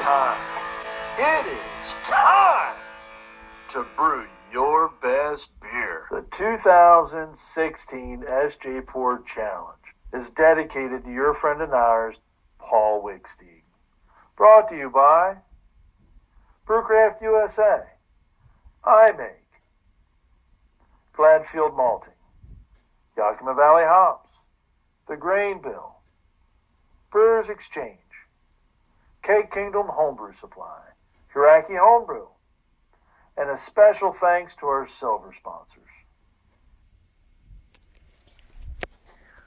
time. It is time to brew your best beer. The 2016 SJPorr Challenge is dedicated to your friend and ours, Paul Wicksteed. Brought to you by Brewcraft USA, iMake, Gladfield Malting, Yakima Valley Hops, The Grain Bill, Brewers Exchange, Cake Kingdom Homebrew Supply, Hiraki Homebrew, and a special thanks to our silver sponsors.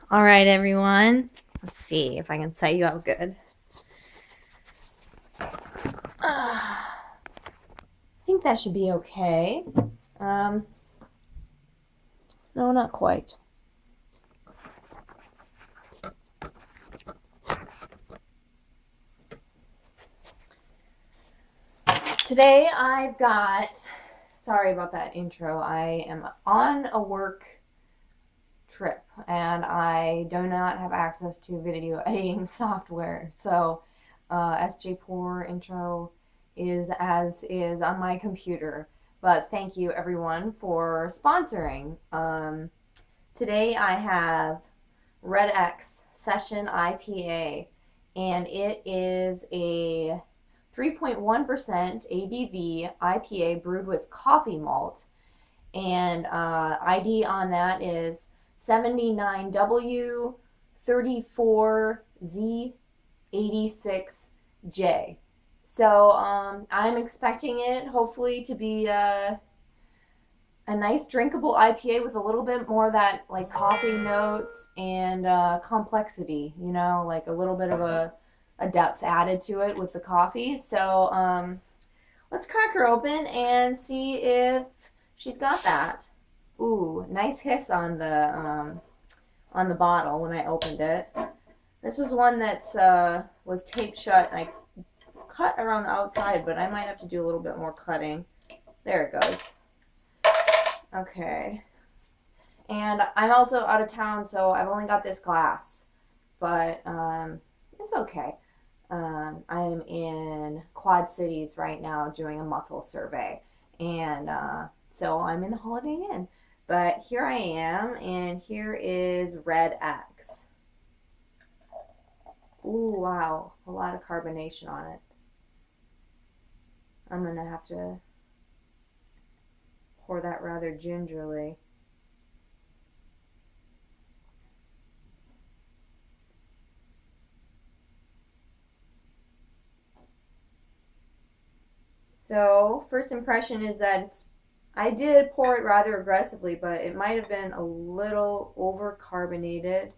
All right, everyone. Let's see if I can set you up good. I think that should be okay. No, not quite. Today I've got, sorry about that intro, I am on a work trip and I do not have access to video editing software, so SJPorr intro is as is on my computer, but thank you everyone for sponsoring. Today I have Red X Session IPA, and it is a 3.1% ABV IPA brewed with coffee malt, and ID on that is 79W-34Z-86J. So I'm expecting it hopefully to be a nice drinkable IPA with a little bit more of that like coffee notes and complexity, you know, like a little bit of a depth added to it with the coffee. So let's crack her open and see if she's got that. Ooh, nice hiss on the bottle when I opened it. This was one that was taped shut, and I cut around the outside, but I might have to do a little bit more cutting. There it goes. Okay. And I'm also out of town, so I've only got this glass, but it's okay. I'm in Quad Cities right now doing a muscle survey, and so I'm in Holiday Inn. But here I am, and here is Red X. Ooh, wow, a lot of carbonation on it. I'm gonna have to pour that rather gingerly. So, first impression is that I did pour it rather aggressively, but it might have been a little over-carbonated.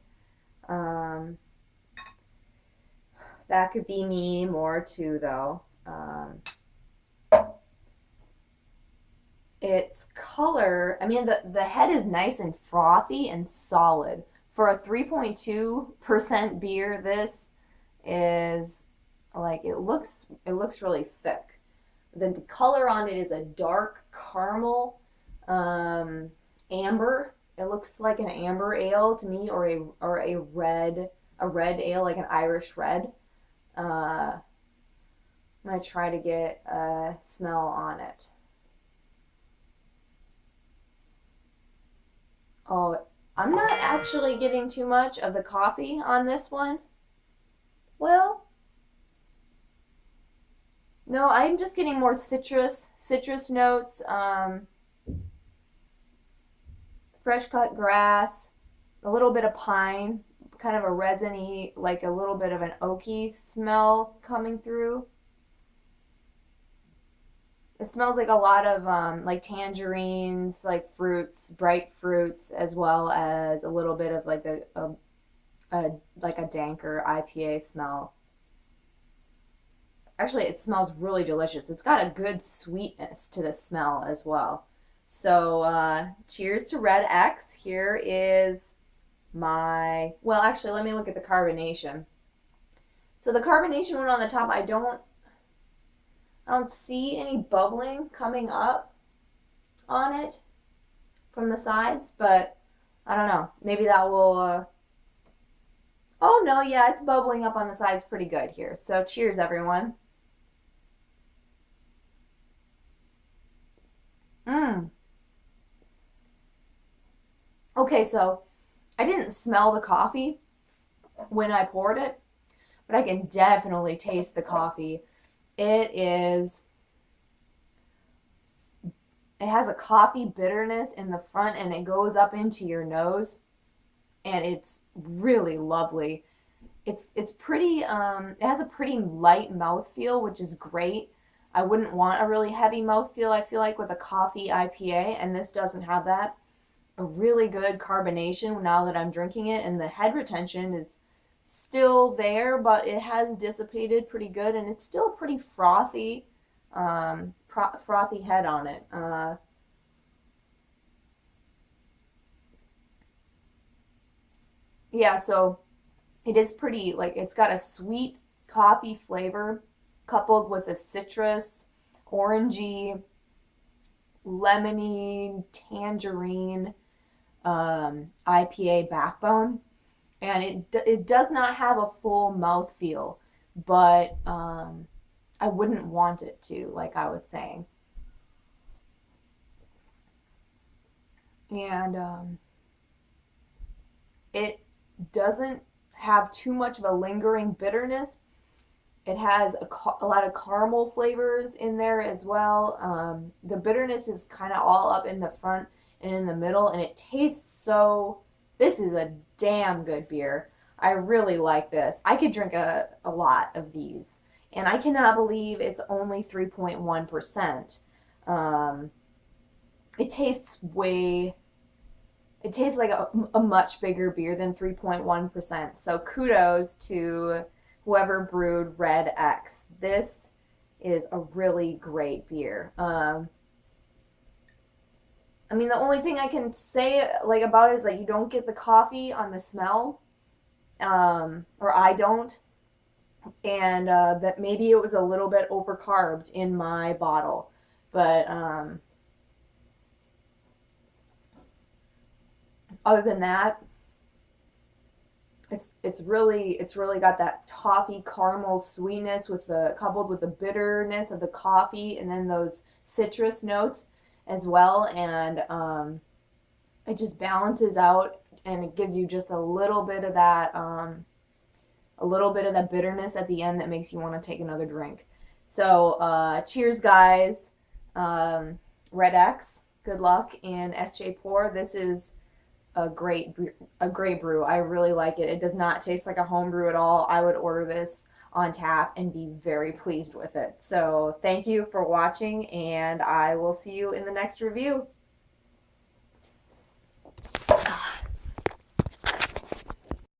That could be me more too, though. Its color, I mean, the head is nice and frothy and solid. For a 3.2% beer, this is like, it looks really thick. The color on it is a dark caramel, amber. It looks like an amber ale to me, or a red ale, like an Irish red. I'm gonna try to get a smell on it. Oh, I'm not actually getting too much of the coffee on this one. Well, no, I'm just getting more citrus notes, fresh cut grass, a little bit of pine, kind of a resiny, like a little bit of an oaky smell coming through. It smells like a lot of like tangerines, like fruits, bright fruits, as well as a little bit of like a danker IPA smell. Actually, it smells really delicious. It's got a good sweetness to the smell as well. So, cheers to Red X. Here is my, well, actually, let me look at the carbonation. So the carbonation one on the top, I don't see any bubbling coming up on it from the sides, but I don't know. Maybe that will, oh no, yeah, it's bubbling up on the sides pretty good here. So cheers, everyone. Okay, so I didn't smell the coffee when I poured it, but I can definitely taste the coffee. It has a coffee bitterness in the front and it goes up into your nose, and it's really lovely. It's pretty it has a pretty light mouthfeel, which is great. I wouldn't want a really heavy mouthfeel, I feel like, with a coffee IPA, and this doesn't have that. A really good carbonation now that I'm drinking it, and the head retention is still there, but it has dissipated pretty good, and it's still pretty frothy, frothy head on it. Yeah, so it is pretty, like, it's got a sweet coffee flavor coupled with a citrus, orangey, lemony, tangerine IPA backbone. And it does not have a full mouth feel, but I wouldn't want it to, like I was saying. And it doesn't have too much of a lingering bitterness. It has a lot of caramel flavors in there as well. The bitterness is kind of all up in the front and in the middle, and it tastes so. This is a damn good beer. I really like this. I could drink a lot of these, and I cannot believe it's only 3.1%. Um, it tastes way. It tastes like a much bigger beer than 3.1%. So kudos to whoever brewed Red X. This is a really great beer. I mean, the only thing I can say like about it is that you don't get the coffee on the smell, or I don't, and that maybe it was a little bit overcarbed in my bottle, but other than that, it's really got that toffee caramel sweetness with the coupled with the bitterness of the coffee, and then those citrus notes as well, and it just balances out, and it gives you just a little bit of that bitterness at the end that makes you want to take another drink. So cheers, guys. um, Red X, good luck in SJPorr. This is a great brew. I really like it. It does not taste like a home brew at all. I would order this on tap and be very pleased with it. So thank you for watching, and I will see you in the next review.